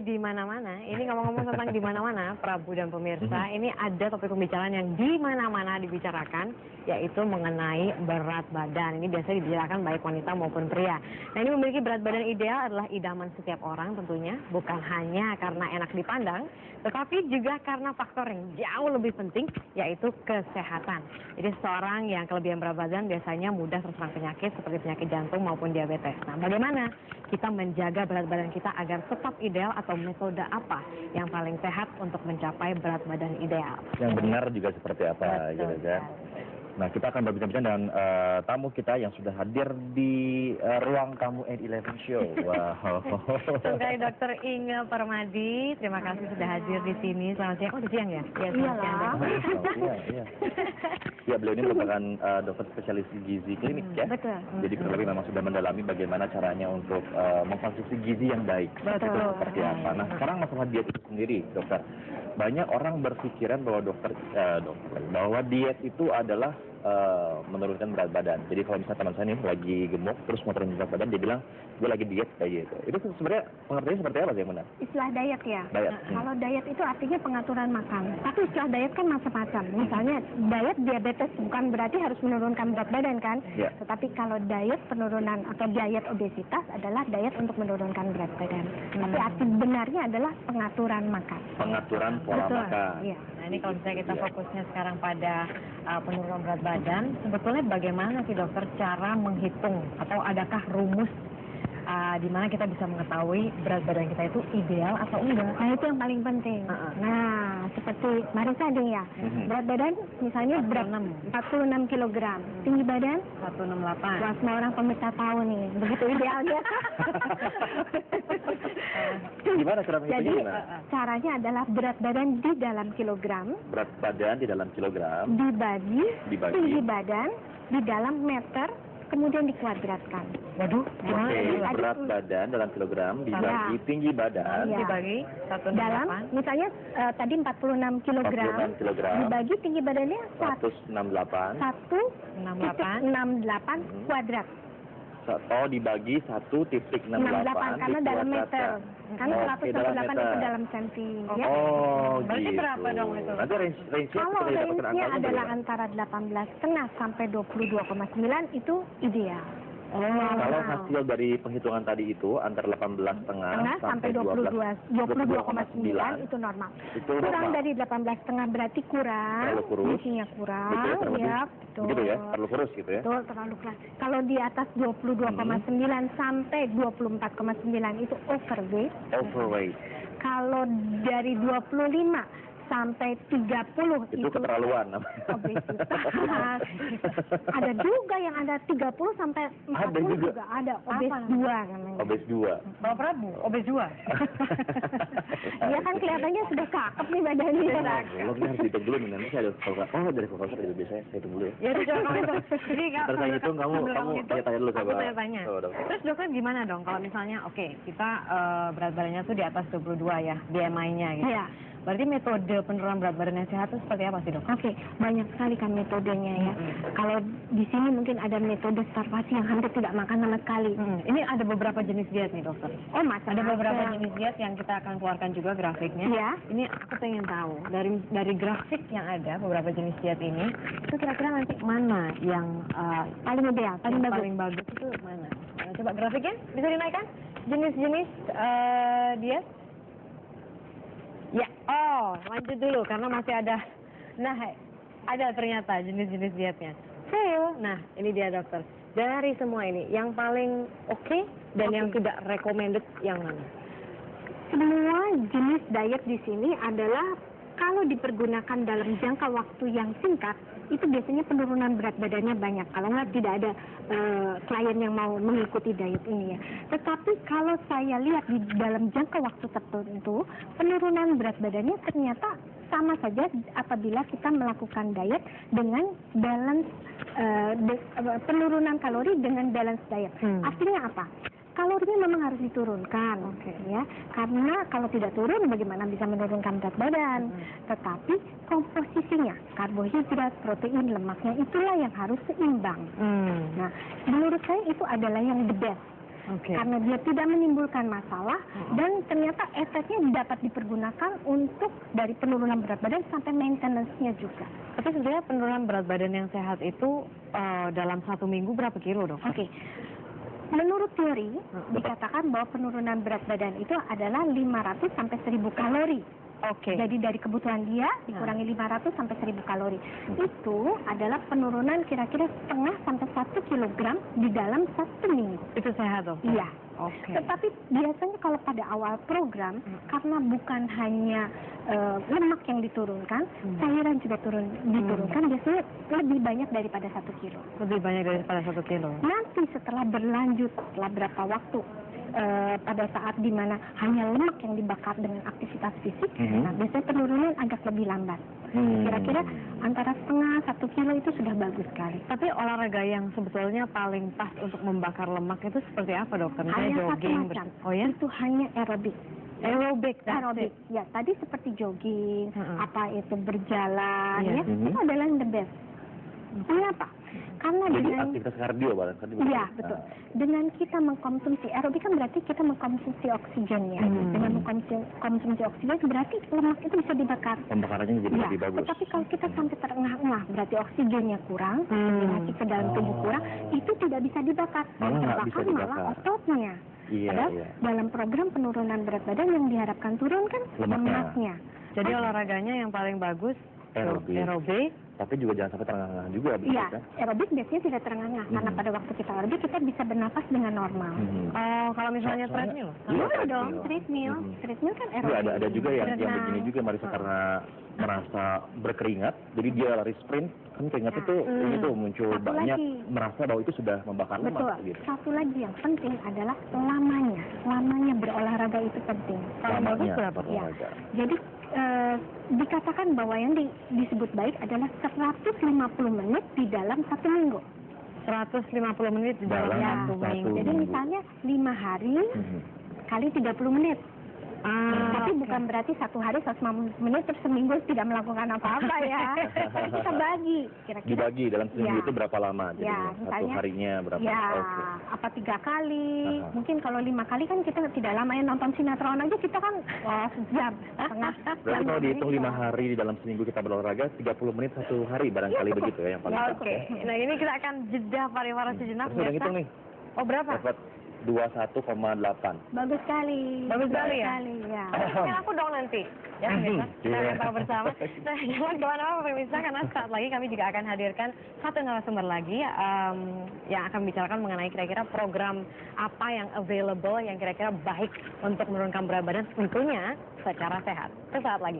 di mana-mana. Ini ngomong-ngomong tentang di mana-mana, Prabu dan pemirsa, ini ada topik pembicaraan yang di mana-mana dibicarakan, yaitu mengenai berat badan. Ini biasanya dibicarakan baik wanita maupun pria. Nah, ini memiliki berat badan ideal adalah idaman setiap orang tentunya, bukan hanya karena enak dipandang, tetapi juga karena faktor yang jauh lebih penting, yaitu kesehatan. Jadi seorang yang kelebihan berat badan biasanya mudah terserang penyakit seperti penyakit jantung maupun diabetes. Nah, bagaimana kita menjaga berat badan kita agar tetap ideal, atau metode apa yang paling sehat untuk mencapai berat badan ideal? Yang benar juga seperti apa, gitu kan? Nah, kita akan berbincang-bincang dengan tamu kita yang sudah hadir di ruang tamu N11 Show. Wow. Sebagai Dr. Inge Permadi, terima kasih sudah hadir di sini. Selamat siang. Oh, udah siang ya? Iya, selamat siang. Iya. Ya, beliau ini merupakan dokter spesialis gizi klinik ya. Betul. Jadi kurang lebih memang sudah mendalami bagaimana caranya untuk mengkonsumsi gizi yang baik. Betul. Itu seperti apa. Nah, sekarang masalah diet itu sendiri, dokter. Banyak orang berpikiran bahwa bahwa diet itu adalah menurunkan berat badan. Jadi kalau misalnya teman saya nih lagi gemuk terus mau turun berat badan, dia bilang gue lagi diet kayak gitu. Itu sebenarnya pengertiannya seperti apa sih yang benar? Istilah diet ya. Diet. Kalau diet itu artinya pengaturan makan. Tapi istilah diet kan macam-macam. Misalnya diet diabetes bukan berarti harus menurunkan berat badan kan? Ya. Tetapi kalau diet penurunan atau diet obesitas adalah diet untuk menurunkan berat badan. Tapi arti benarnya adalah pengaturan makan. Pengaturan pola makan. Iya. Nah, ini kalau misalnya kita fokusnya sekarang pada penurunan berat badan, sebetulnya bagaimana sih dokter cara menghitung, atau adakah rumus di mana kita bisa mengetahui berat badan kita itu ideal atau enggak? Nah, itu yang paling penting. Nah, seperti kemarin tadi ya, berat badan misalnya 46 kg, tinggi badan 168. Wah, semua orang pemirsa tahu nih, begitu idealnya. Gimana cara Jadi menghitungnya? caranya adalah berat badan di dalam kilogram, Berat badan di dalam kilogram dibagi Dibagi. tinggi badan di dalam meter, kemudian dikuadratkan. Waduh, gimana? Oke, berat badan dalam kilogram dibagi tinggi badan Iya. Dibagi 168. Dalam, misalnya tadi 46 kilogram, 46 kilogram. dibagi tinggi badannya 168 1,68 kuadrat. atau dibagi 1,68 karena dalam meter. Kan Oke, 168 itu meter. dalam senti. Ya. Oh, Berarti gitu. berapa dong itu? Nanti range-nya Kalau kita dapatkan range-nya angkanya adalah berapa? antara 18,5 sampai 22,9 itu ideal. Kalau hasil dari penghitungan tadi itu antara 18,5 sampai 22,9 itu normal. Itu Kurang normal. dari 18,5 berarti kurang. Terlalu kurus. Gizinya kurang. Betul, kurang Ya, lebih. betul. Gitu ya, terlalu kurus gitu ya. Betul, terlalu keras. Kalau di atas 22,9 sampai 24,9 itu overweight. Overweight. Kalau dari 25 sampai 30 Itu keterlaluan. obesitas. Ada juga yang ada 30 sampai 40 Ada juga. ada obes Apa? 2 namanya. Obes 2. Bapak Prabu, obes 2. Dia kan kelihatannya sudah cakep nih badannya. Lo harus hitung dulu nih, nanti saya ada profesor. Oh, dari profesor itu biasanya saya hitung dulu ya. Ya itu coba kamu hitung. Jadi Ntar saya hitung, kamu tanya dulu Aku sama. tanya. Oh, dokter. Terus dokter gimana dong kalau misalnya kita berat badannya tuh di atas 22 ya, BMI-nya gitu. Iya. Berarti metode penurunan berat badan yang sehat itu seperti apa sih dok? Oke, banyak sekali kan metodenya ya. Kalau di sini mungkin ada metode starvasi yang hampir tidak makan sama sekali. Ini ada beberapa jenis diet nih dokter. Oh, macam Ada beberapa jenis diet yang kita akan keluarkan juga grafiknya. Iya. Ini aku pengen tahu dari grafik yang ada beberapa jenis diet ini, itu kira-kira nanti mana yang paling ideal, paling bagus itu mana? Coba grafiknya bisa dinaikkan jenis-jenis diet. Ya, lanjut dulu karena masih ada. Nah, ada ternyata jenis-jenis dietnya. Nah, ini dia dokter. Dari semua ini, yang paling oke dan yang tidak recommended yang mana? Semua jenis diet di sini adalah kalau dipergunakan dalam jangka waktu yang singkat, itu biasanya penurunan berat badannya banyak. Kalau nggak tidak ada klien yang mau mengikuti diet ini ya. Tetapi kalau saya lihat di dalam jangka waktu tertentu, penurunan berat badannya ternyata sama saja apabila kita melakukan diet dengan balance penurunan kalori dengan balance diet. Artinya apa? Kalorinya memang harus diturunkan, ya. Karena kalau tidak turun, bagaimana bisa menurunkan berat badan? Tetapi komposisinya, karbohidrat, protein, lemaknya itulah yang harus seimbang. Nah, menurut saya itu adalah yang the best. Oke. karena dia tidak menimbulkan masalah dan ternyata efeknya dapat dipergunakan untuk dari penurunan berat badan sampai maintenance-nya juga. Tapi sebenarnya penurunan berat badan yang sehat itu dalam 1 minggu berapa kilo, dok? Oke. Menurut teori dikatakan bahwa penurunan berat badan itu adalah 500 sampai 1000 kalori. Oke. Jadi dari kebutuhan dia dikurangi 500 sampai 1000 kalori. Itu adalah penurunan kira-kira setengah sampai 1 kilogram di dalam 1 minggu. Itu sehat, dok? Iya. Oke. Tetapi biasanya kalau pada awal program, karena bukan hanya lemak yang diturunkan, cairan juga diturunkan, biasanya lebih banyak daripada 1 kilo. Lebih banyak daripada 1 kilo. Nanti setelah berlanjut, setelah berapa waktu, pada saat dimana hanya lemak yang dibakar dengan aktivitas fisik, nah biasanya penurunan agak lebih lambat. Kira-kira antara setengah 1 kilo itu sudah bagus sekali. Tapi olahraga yang sebetulnya paling pas untuk membakar lemak itu seperti apa, dokter? Misalnya Hanya satu jogging. macam. Oh ya? Itu hanya aerobik. Aerobik. Aerobik. Ya, tadi seperti jogging, apa itu berjalan, Iya. ya, itu adalah yang the best. Kenapa? Karena Jadi dengan aktivitas kardio barang tadi. iya, betul. Dengan kita mengkonsumsi aerobik kan berarti kita mengkonsumsi oksigen ya. Dengan mengkonsumsi oksigen berarti lemak itu bisa dibakar. Pembakarannya jadi Ya, lebih bagus. tetapi kalau kita sampai terengah-engah, berarti oksigennya kurang, sirkulasi ke dalam tubuh kurang, itu tidak bisa dibakar. Malah Yang nggak terbakar bisa malah dibakar. ototnya. Iya, Padahal iya. dalam program penurunan berat badan yang diharapkan turun kan Lemaknya. lemaknya. Jadi olahraganya yang paling bagus Aerobik. aerobik. Tapi juga jangan sampai terengah-engah juga. Iya, kan? aerobik biasanya tidak terengah-engah karena pada waktu kita aerobik kita bisa bernafas dengan normal. Oh, kalau misalnya Soalnya- treadmill? Iya, Iya dong, treadmill. treadmill. Treadmill kan Iya, aerobik. ada juga yang Berenang. begini juga Marisa karena merasa berkeringat, jadi dia lari sprint, kan keringat itu ini tuh muncul Satu banyak, lagi. merasa bahwa itu sudah membakar Betul. lemak gitu. Satu lagi yang penting adalah lamanya. Lamanya berolahraga itu penting. Paling bagus Lamanya berapa? berolahraga. Jadi dikatakan bahwa yang disebut baik adalah 150 menit di dalam 1 minggu. 150 menit di dalam Dalam 1 satu minggu. Jadi minggu. misalnya 5 hari kali 30 menit. Tapi bukan berarti 1 hari 150 menit terus seminggu tidak melakukan apa-apa ya. Tapi kita bagi kira-kira. Dibagi dalam seminggu Ya. itu berapa lama? Jadi Ya, satu misalnya, harinya berapa? Ya, Oke. apa 3 kali? Aha. Mungkin kalau 5 kali kan kita tidak lama ya, nonton sinetron aja kita kan sejam setengah. Berarti kalau dihitung 5 hari di dalam seminggu kita berolahraga, 30 menit 1 hari barangkali Iya, begitu ya yang paling Oke, tepat ya. nah ini kita akan jeda pariwara sejenak. Terus udah pemirsa. ngitung nih, Oh, berapa? dapat 21,8. Bagus sekali. Bagus sekali ya? Ya. Yang aku dong nanti. Ya, pemirsa. Kita akan tahu bersama. Nah, jangan kemana-mana pemirsa, karena saat lagi kami juga akan hadirkan satu narasumber lagi yang akan membicarakan mengenai kira-kira program apa yang available, yang kira-kira baik untuk menurunkan berat badan tentunya secara sehat. Sesaat lagi.